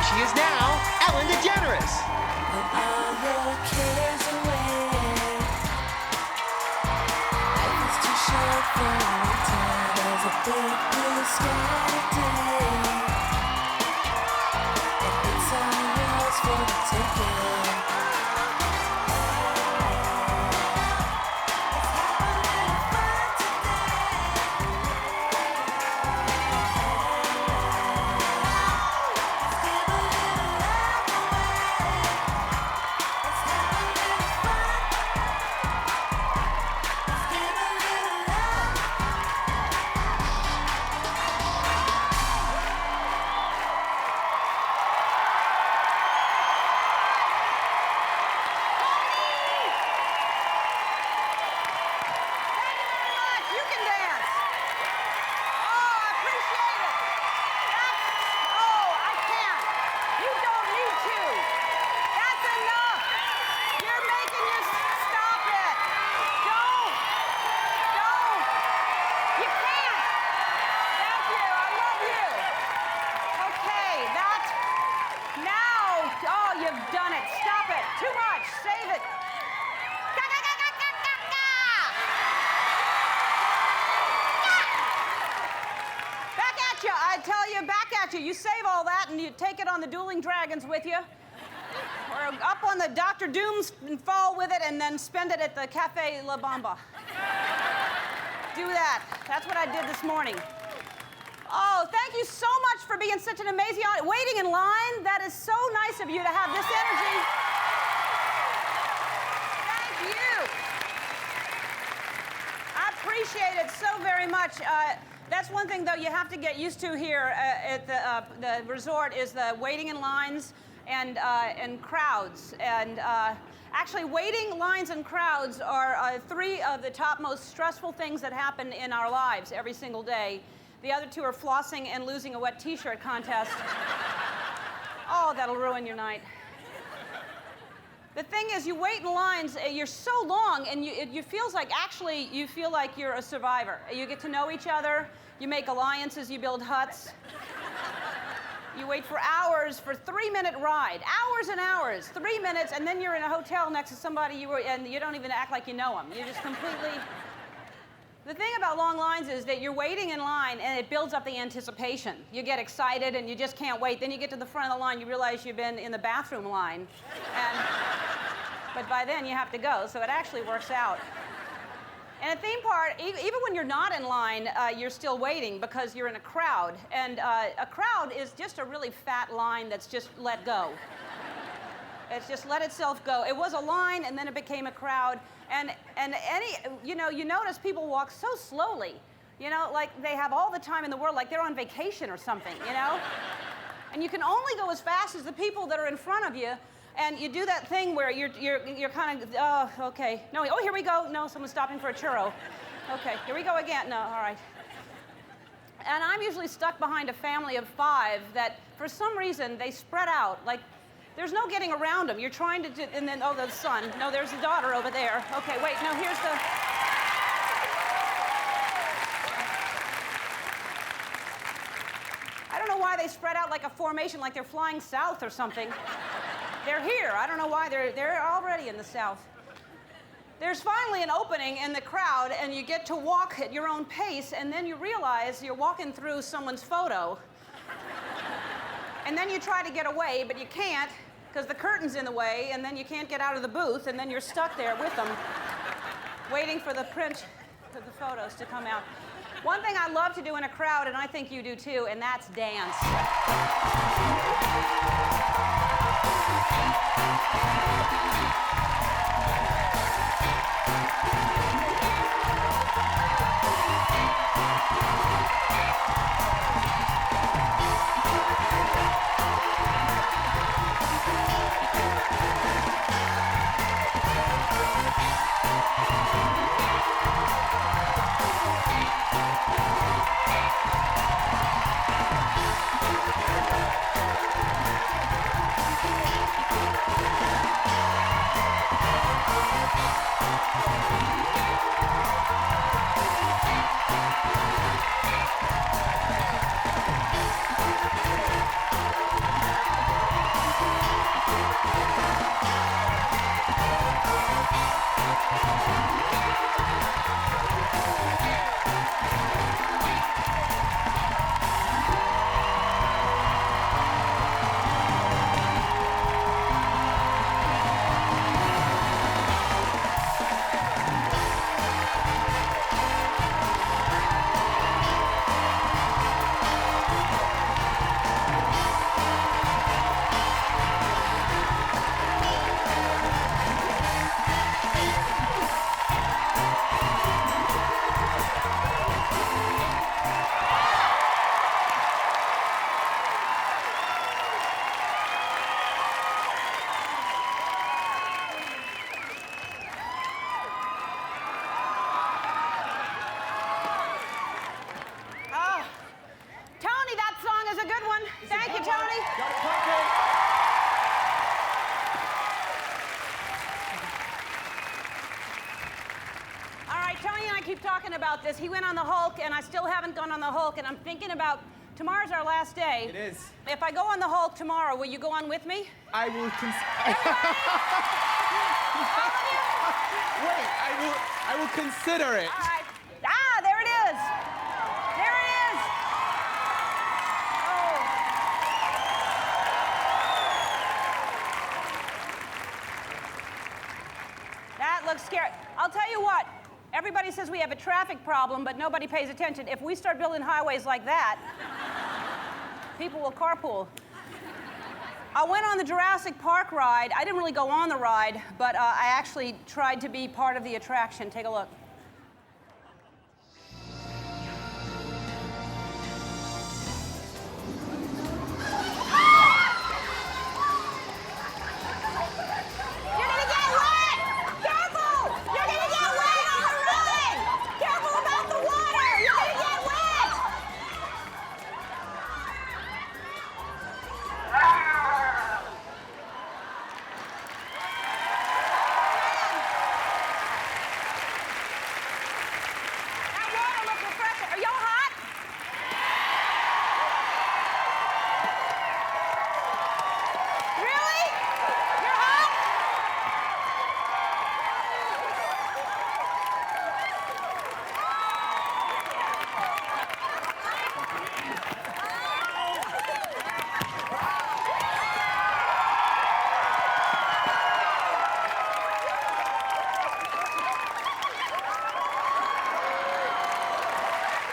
Here she is now, Ellen DeGeneres. Put all your cares away. Life is too short for waiting. There's a big blue sky today, and it's all yours for the taking. You save all that and you take it on the dueling dragons with you, or up on the Dr. Dooms and fall with it and then spend it at the Cafe La Bamba. Do that. That's what I did this morning. Oh, thank you so much for being such an amazing audience. Waiting in line, that is so nice of you to have this energy. Thank you. I appreciate it so very much. That's one thing, though, you have to get used to here at the resort is the waiting in lines and crowds. And actually, waiting lines and crowds are three of the top most stressful things that happen in our lives every single day. The other two are flossing and losing a wet T-shirt contest. Oh, that'll ruin your night. The thing is, you wait in lines, you're so long, and you feels like, actually, you feel like you're a survivor. You get to know each other, you make alliances, you build huts. You wait for hours for a 3-minute ride. Hours and hours, 3 minutes, and then you're in a hotel next to somebody and you don't even act like you know them. You just completely... The thing about long lines is that you're waiting in line and it builds up the anticipation. You get excited and you just can't wait. Then you get to the front of the line, you realize you've been in the bathroom line. But by then you have to go, so it actually works out. And a theme park, even when you're not in line, you're still waiting because you're in a crowd. And a crowd is just a really fat line that's just let go. It's just let itself go. It was a line, and then it became a crowd. And you notice people walk so slowly, like they have all the time in the world, like they're on vacation or something, And you can only go as fast as the people that are in front of you. And you do that thing where you're kind of, oh, okay. No, oh, here we go. No, someone's stopping for a churro. Okay, here we go again. No, all right. And I'm usually stuck behind a family of 5 that, for some reason, they spread out. Like, there's no getting around them. You're trying to do, and then, oh, the son. No, there's the daughter over there. Okay, wait, no, here's the... I don't know why they spread out like a formation, like they're flying south or something. They're here. I don't know why they're already in the south. There's finally an opening in the crowd, and you get to walk at your own pace, and then you realize you're walking through someone's photo. And then you try to get away, but you can't, because the curtain's in the way, and then you can't get out of the booth, and then you're stuck there with them, waiting for the print of the photos to come out. One thing I love to do in a crowd, and I think you do too, and that's dance. right, Tony and I keep talking about this. He went on the Hulk, and I still haven't gone on the Hulk, and I'm thinking about tomorrow's our last day. It is. If I go on the Hulk tomorrow, will you go on with me? I will Wait, I will consider it. All right. Ah, there it is. There it is. Oh. That looks scary. I'll tell you what. Everybody says we have a traffic problem, but nobody pays attention. If we start building highways like that, people will carpool. I went on the Jurassic Park ride. I didn't really go on the ride, but I actually tried to be part of the attraction. Take a look. You're gonna get wet! Careful! You're gonna get wet on the ride! Careful about the water! You're gonna get wet! That water looks refreshing. Are y'all hot? Really? You're hot?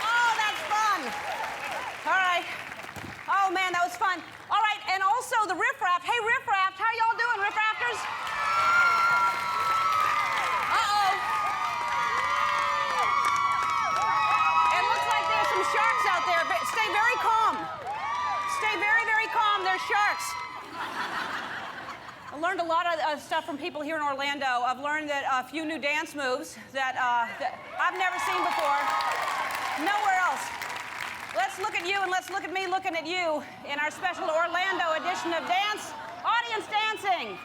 Oh, that's fun. All right. Oh, man, that was fun. All right, and also the Riff Raft. Hey, Riff Raft, how y'all doing, Riff Rafters? Uh-oh. It looks like there's some sharks out there. But stay very calm. Stay very, very calm. There's sharks. I learned a lot of stuff from people here in Orlando. I've learned that a few new dance moves that I've never seen before. Nowhere else. Let's look at you and let's look at me looking at you in our special Orlando edition of Dance, Audience Dancing.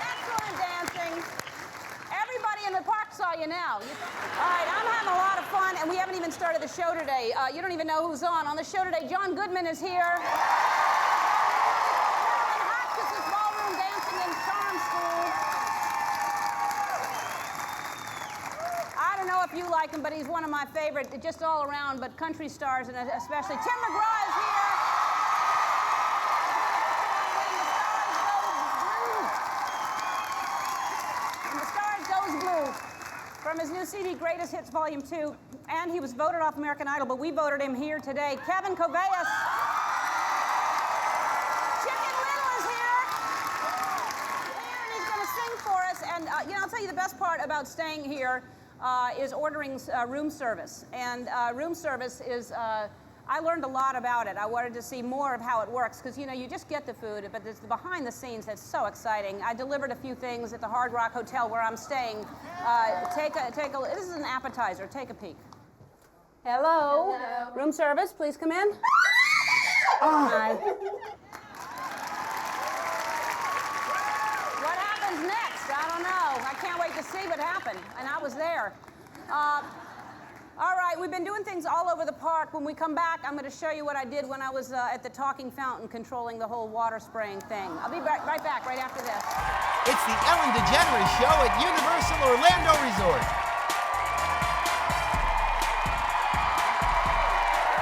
Excellent dancing. Everybody in the park saw you now. All right, I'm having a lot of fun, and we haven't even started the show today. You don't even know who's on. On the show today, John Goodman is here. Carolyn Hotchkiss is ballroom dancing in Charm School. I don't know if you like him, but he's one of my favorite, just all around, but country stars, and especially Tim McGraw is here. From his new CD, Greatest Hits Volume 2, and he was voted off American Idol, but we voted him here today. Kevin Coas. Chicken Little is here. And he's going to sing for us. And, I'll tell you the best part about staying here is ordering room service. And room service is, I learned a lot about it. I wanted to see more of how it works because, you know, you just get the food, but it's the behind the scenes that's so exciting. I delivered a few things at the Hard Rock Hotel where I'm staying. This is an appetizer. Take a peek. Hello. Hello. Room service, please come in. Hi. What happens next? I don't know. I can't wait to see what happened. And I was there. All right, we've been doing things all over the park. When we come back, I'm going to show you what I did when I was at the talking fountain controlling the whole water spraying thing. I'll be right back right after this. It's the Ellen DeGeneres Show at Universal Orlando Resort.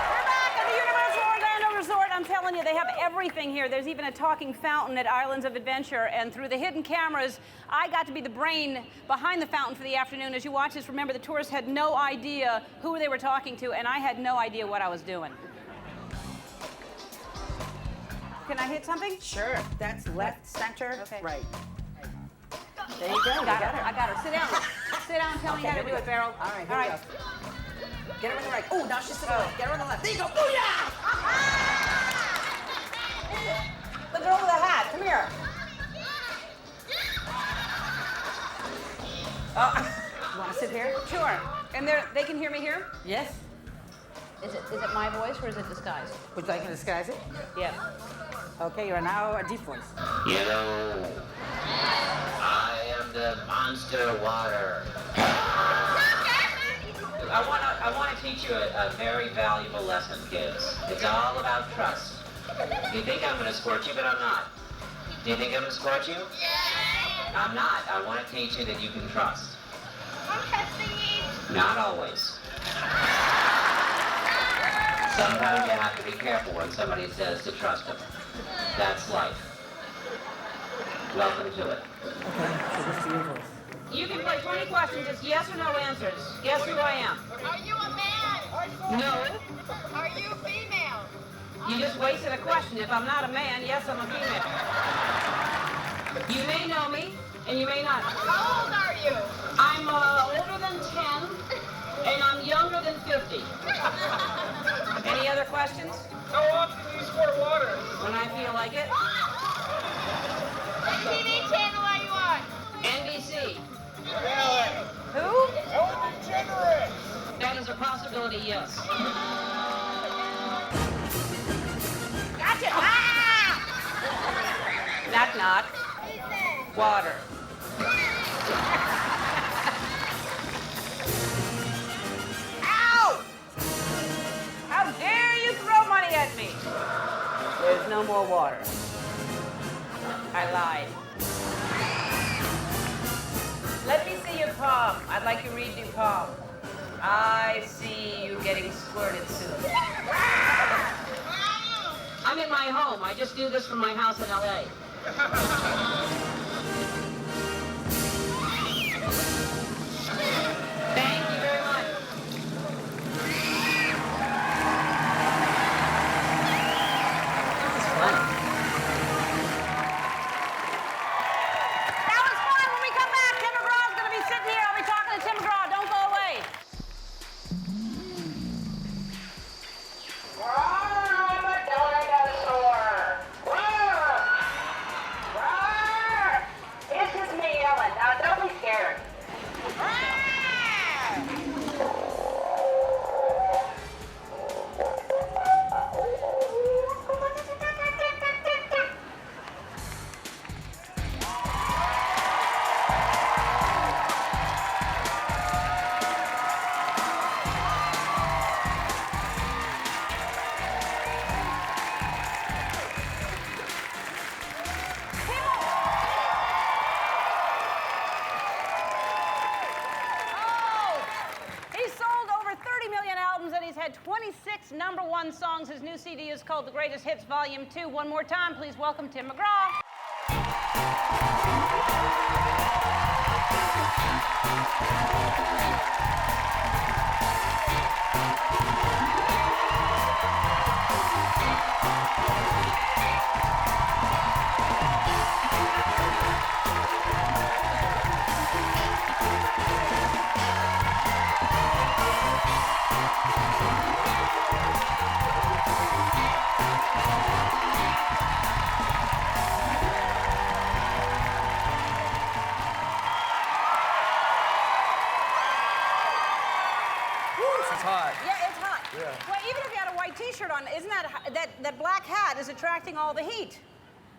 We're back at the Universal Orlando Resort. I'm telling you, they have everything here. There's even a talking fountain at Islands of Adventure. And through the hidden cameras, I got to be the brain behind the fountain for the afternoon. As you watch this, remember, the tourists had no idea who they were talking to, and I had no idea what I was doing. Can I hit something? Sure. That's left, center, Okay. right. There you go. Got her. I got her. Sit down. Sit down and tell me how to do it, Beryl. All right, here we go. Get her on the right. Oh, now she's to the left. Get her on the left. There you go. Booyah! The girl with the hat. Come here. You want to sit here? Sure. And they can hear me here? Yes. Is it my voice or is it disguised? Would you like me to disguise it? Yeah. Okay, you are now a deep voice. Hello. I am the monster water. I want to teach you a very valuable lesson, kids. It's all about trust. You think I'm going to squirt you, but I'm not. Do you think I'm going to squirt you? Yeah. I'm not. I want to teach you that you can trust. I'm testing you. Not always. Sometimes you have to be careful when somebody says to trust them. That's life. Welcome to it. Okay, so this is your voice. You can play 20 questions. It's yes or no answers. Guess who I am? Are you a man? No. Are you female? You just wasted a question. If I'm not a man, yes, I'm a female. You may know me, and you may not. How old are you? I'm older than 10, and I'm younger than 50. Any other questions? How often do you squirt water? When I feel like it. What TV channel are you on? NBC. Ellen. Who? Ellen DeGeneres. That is a possibility, yes. Gotcha! Ah! Knock, knock. Water. Ow! How dare you throw money at me? There's no more water. I lied. Let me see your palm. I'd like to read your palm. I see you getting squirted soon. I'm in my home. I just do this from my house in LA. Thank you very much. That was fun. When we come back, Tim McGraw's going to be sitting here. I'll be talking to Tim McGraw. Don't go away. This is me, Ellen. Now, don't be scared. Oh! He's sold over 30 million albums and he's had 26 #1 songs. His new CD is called The Greatest Hits Volume 2. One more time, please welcome Tim McGraw. Yeah. Well, even if you had a white T-shirt on, isn't that black hat is attracting all the heat?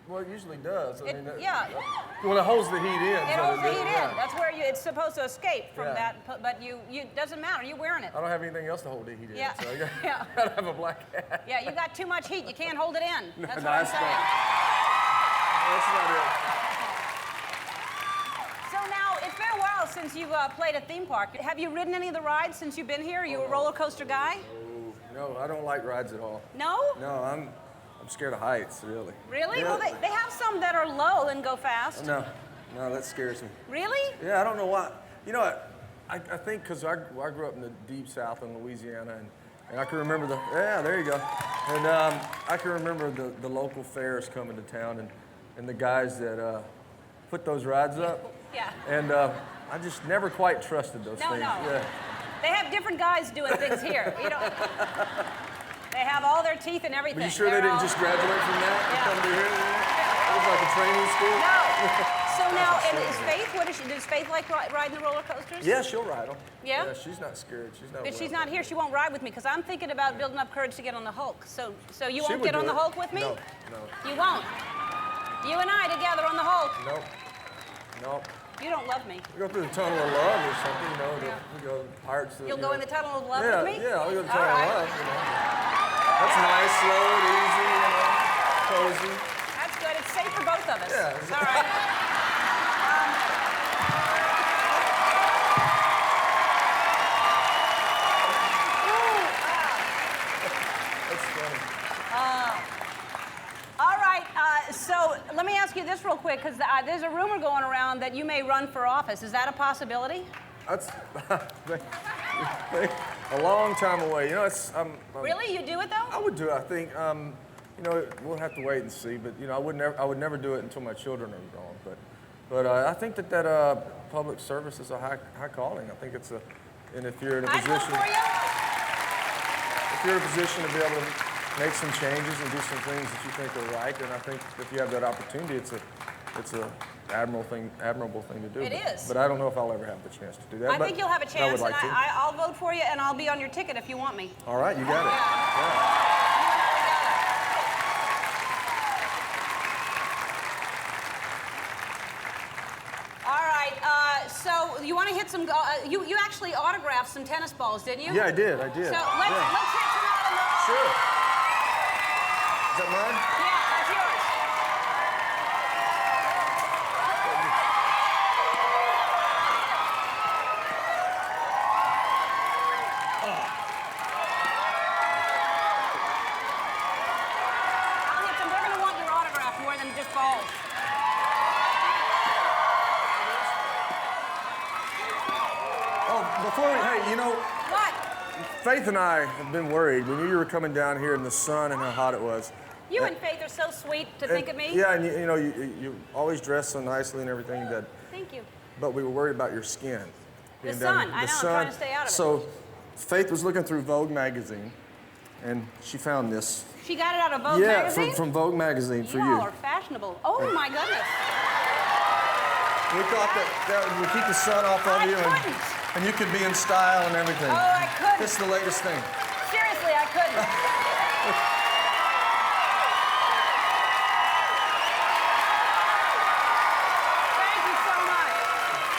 Well, it usually does. I mean, yeah. Well, it holds the heat in. It so holds the that- heat yeah. in. That's where it's supposed to escape from Yeah. that. But you doesn't matter. You're wearing it. I don't have anything else to hold the heat in. Yeah. So I Yeah. gotta have a black hat. Yeah, you got too much heat. You can't hold it in. No, That's no, what I'm that's saying. That's not it. So now, it's been a while since you've played a theme park. Have you ridden any of the rides since you've been here? Are you a roller coaster guy? No, I don't like rides at all. No? No, I'm scared of heights, really. Really? Yeah. Well, they have some that are low and go fast. No, that scares me. Really? Yeah, I don't know why. You know what? I think because I grew up in the deep south in Louisiana, and I can remember there you go. And I can remember the local fairs coming to town and the guys that put those rides up. Yeah. And I just never quite trusted those things. No. Yeah. They have different guys doing things here. You don't. They have all their teeth and everything. But you sure they didn't just graduate from that and come to here? It was like a training school? No. So now, and is Faith, does Faith like riding the roller coasters? Yeah, she'll ride them. Yeah? Yeah, she's not scared. She's not. But she's not here. She won't ride with me because I'm thinking about building up courage to get on the Hulk. So you won't get on the Hulk with me? No. You won't? You and I together on the Hulk? Nope. You don't love me. We go through the tunnel of love or something, you know. We go Pirates. You'll go in the tunnel of love yeah, with me? Yeah, I'll go to the All tunnel right. of love, you know. That's nice, slow, and easy, you know, cozy. That's good. It's safe for both of us. Yeah. All right. That's funny. All right. So let me ask you this real quick, because there's a rumor going around that you may run for office. Is that a possibility? That's a long time away. You know, Really? You do it though? I would do it. I think. You know, we'll have to wait and see. But you know, I would never do it until my children are grown. But I think that public service is a high calling. I think it's and if you're in a I'd vote position, for you. if you're in a position to be able to make some changes and do some things that you think are right, then I think if you have that opportunity, it's a admirable thing to do. It but, is. But I don't know if I'll ever have the chance to do that. I think you'll have a I chance, would like and to. I'll vote for you, and I'll be on your ticket if you want me. All right, you got it. Yeah. All right. So you want to hit some? You actually autographed some tennis balls, didn't you? Yeah, I did. So let's Yeah. hit some out of those. Sure. Is that mine? Yeah, that's yours. I'll hit them. They're going to want your autograph more than just balls. Hey, you know, What? Faith and I have been worried. We knew you were coming down here in the sun and how hot it was. You and Faith are so sweet to think of me. Yeah, and you know, you always dress so nicely and everything. Thank you. But we were worried about your skin. The Being sun. down here. I know. I'm trying to stay out of it. So, Faith was looking through Vogue magazine, and she found this. She got it out of Vogue Yeah, magazine? from Vogue magazine for you you. all are fashionable. Oh, my goodness. We thought that would keep the sun off of you, and you could be in style and everything. Oh, I couldn't. This is the latest thing. Seriously, I couldn't. Thank you so much.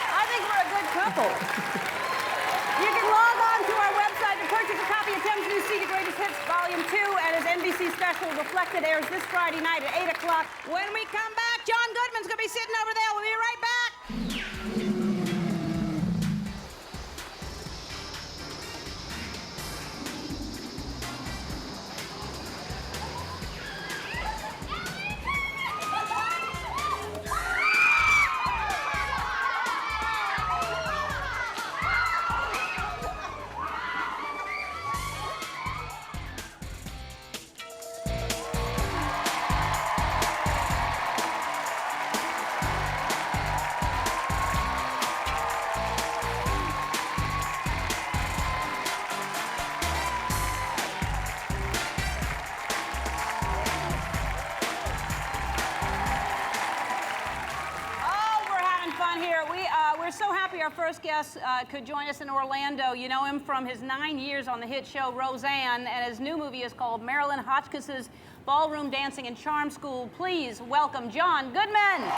I think we're a good couple. You can log on to our website to purchase a copy of Tim's new CD Greatest Hits Volume 2 and his NBC special Reflected airs this Friday night at 8 o'clock. When we come back, John Goodman's going to be sitting over there. We'll be right back. our first guest could join us in Orlando. You know him from his 9 years on the hit show Roseanne, and his new movie is called Marilyn Hotchkiss's Ballroom Dancing and Charm School. Please welcome John Goodman.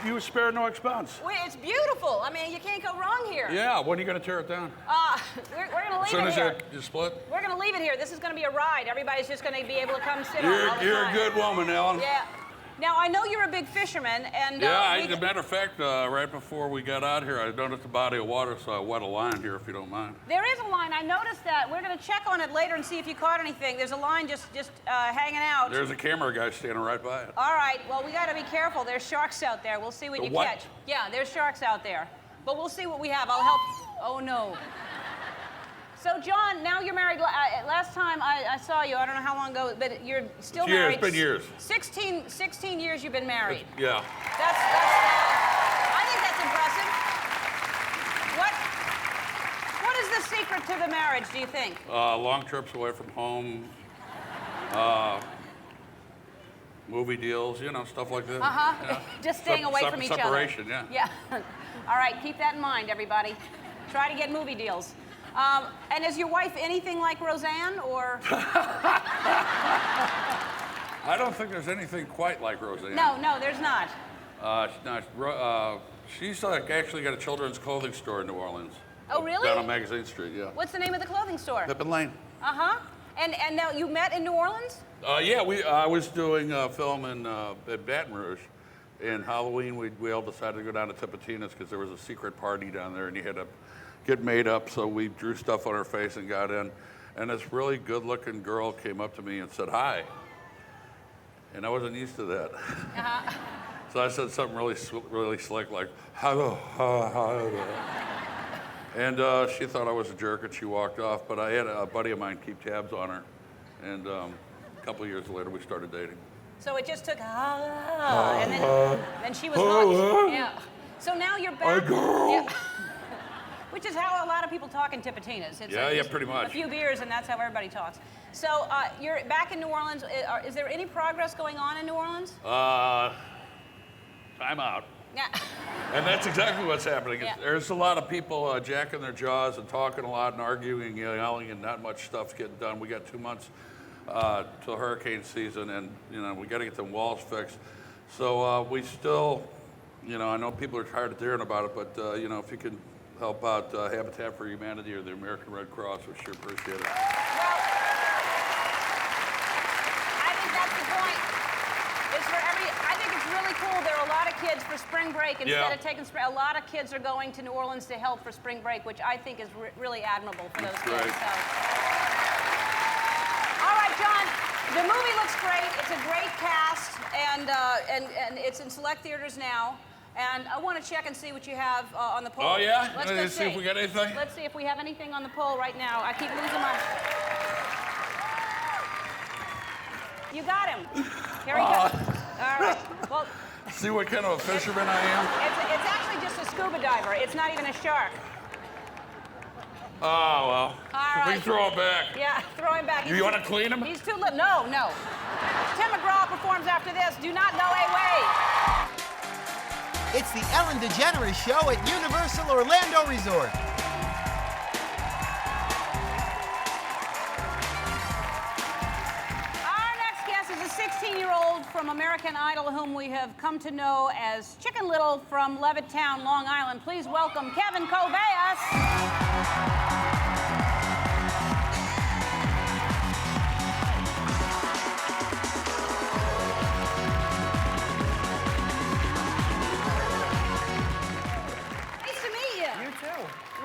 You spare no expense. Wait, it's beautiful. I mean, you can't go wrong here. Yeah, when are you going to tear it down? We're going to leave As soon it as here. you split? We're going to leave it here. This is going to be a ride. Everybody's just going to be able to come sit on all the You're a time. good woman, Ellen. Yeah. Now, I know you're a big fisherman, and... As a matter of fact, right before we got out here, I noticed a body of water, so I wet a line here, if you don't mind. There is a line. I noticed that. We're going to check on it later and see if you caught anything. There's a line just hanging out. There's a camera guy standing right by it. All right. Well, we got to be careful. There's sharks out there. We'll see what you what? catch. Yeah, there's sharks out there. But we'll see what we have. I'll help. Oh, no. So, John, now you're married. Last time I saw you, I don't know how long ago, but you're still married. It's been years. 16 years you've been married. Yeah. I think that's impressive. What is the secret to the marriage, do you think? Long trips away from home, movie deals, stuff like that. Uh-huh. Just staying away from each other. Separation, yeah. Yeah. All right, keep that in mind, everybody. Try to get movie deals. And is your wife anything like Roseanne, or? I don't think there's anything quite like Roseanne. No, there's not. She's actually got a children's clothing store in New Orleans. Oh, really? Down on Magazine Street, yeah. What's the name of the clothing store? Pippin Lane. Uh-huh. And now you met in New Orleans? I was doing a film at Baton Rouge. And Halloween, we all decided to go down to Tipitina's because there was a secret party down there, and you had to get made up, so we drew stuff on her face and got in. And this really good-looking girl came up to me and said, "Hi." And I wasn't used to that. Uh-huh. So I said something really slick, like, "Hello." And she thought I was a jerk, and she walked off. But I had a buddy of mine keep tabs on her. And a couple of years later, we started dating. So it just took, and then she was hooked. Yeah. So now you're back. Yeah. Which is how a lot of people talk in Tipitina's. It's pretty much. A few beers, and that's how everybody talks. So you're back in New Orleans. Is there any progress going on in New Orleans? Time out. Yeah. And that's exactly what's happening. Yeah. There's a lot of people jacking their jaws and talking a lot and arguing, yelling, and not much stuff's getting done. We got 2 months till hurricane season, and we got to get the walls fixed. So we still, I know people are tired of hearing about it, but if you can help out Habitat for Humanity or the American Red Cross, we sure appreciate it. Well, I think that's the point. I think it's really cool. There are a lot of kids for spring break. Instead of taking a lot of kids are going to New Orleans to help for spring break, which I think is really admirable for those kids. So. All right, John. The movie looks great. It's a great cast, and it's in select theaters now. And I want to check and see what you have on the poll. Oh, yeah? Let's go see if we got anything? Let's see if we have anything on the poll right now. I keep losing my... You got him. Here he goes. All right. Well... See what kind of a fisherman I am? It's actually just a scuba diver. It's not even a shark. Oh, well. All right. We can throw him back. Yeah, throw him back. You want to clean him? He's too little. No. Tim McGraw performs after this. Do not go away. It's the Ellen DeGeneres Show at Universal Orlando Resort. Our next guest is a 16-year-old from American Idol whom we have come to know as Chicken Little from Levittown, Long Island. Please welcome Kevin Coas.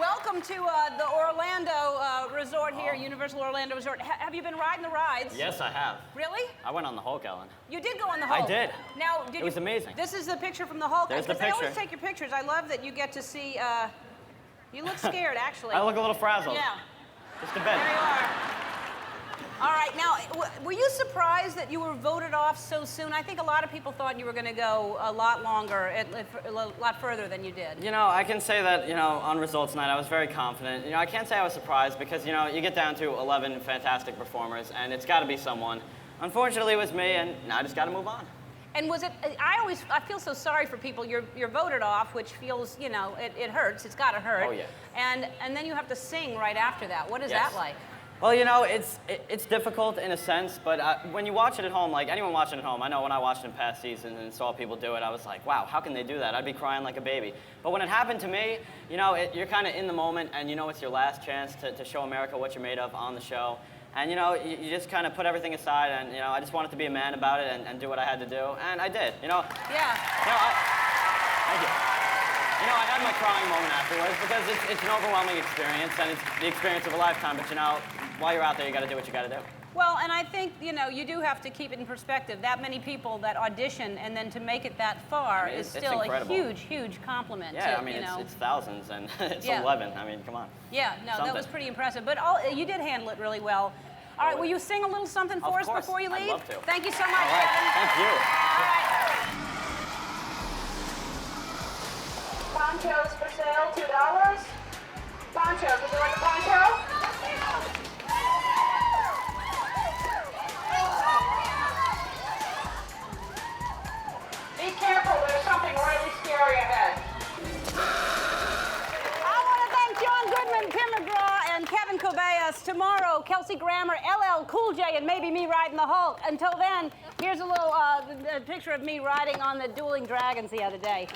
Welcome to the Orlando Resort here, Universal Orlando Resort. Have you been riding the rides? Yes, I have. Really? I went on the Hulk, Ellen. You did go on the Hulk? I did. Now, It was amazing. This is the picture from the Hulk. There's the Because they always picture. take your pictures. I love that you get to see You look scared, actually. I look a little frazzled. Yeah. Just a bit. There you are. All right, now, were you surprised that you were voted off so soon? I think a lot of people thought you were going to go a lot longer, a lot further than you did. You know, I can say that, you know, on results night, I was very confident. You know, I can't say I was surprised because, you know, you get down to 11 fantastic performers, and it's got to be someone. Unfortunately, it was me, and now I just got to move on. And was it, I feel so sorry for people. You're voted off, which feels, you know, it hurts. It's got to hurt. Oh, yeah. And then you have to sing right after that. What is that like? Well, you know, it's difficult in a sense, but when you watch it at home, like anyone watching at home, I know when I watched in past seasons and saw people do it, I was like, wow, how can they do that? I'd be crying like a baby. But when it happened to me, you know, you're kind of in the moment, and you know it's your last chance to show America what you're made of on the show. And, you know, you just kind of put everything aside, and, you know, I just wanted to be a man about it and do what I had to do, and I did, you know. Yeah. You know, thank you. You know, I had my crying moment afterwards because it's an overwhelming experience, and it's the experience of a lifetime, but, you know, while you're out there, you got to do what you got to do. Well, and I think, you know, you do have to keep it in perspective. That many people that audition, and then to make it that far is still a huge, huge compliment. Yeah, to, I mean, you know. it's thousands, and it's Yeah. 11. I mean, come on. Yeah, no, that was pretty impressive. But you did handle it really well. All right, will you sing a little something for us before you leave? I'd love to. Thank you so much, All right, Kevin. thank you. All right. Ponchos for sale, $2. Ponchos, would you like a poncho? Be careful, there's something really scary ahead. I want to thank John Goodman, Tim McGraw, and Kevin Coas. Tomorrow, Kelsey Grammer, LL Cool J, and maybe me riding the Hulk. Until then, here's a little picture of me riding on the dueling dragons the other day.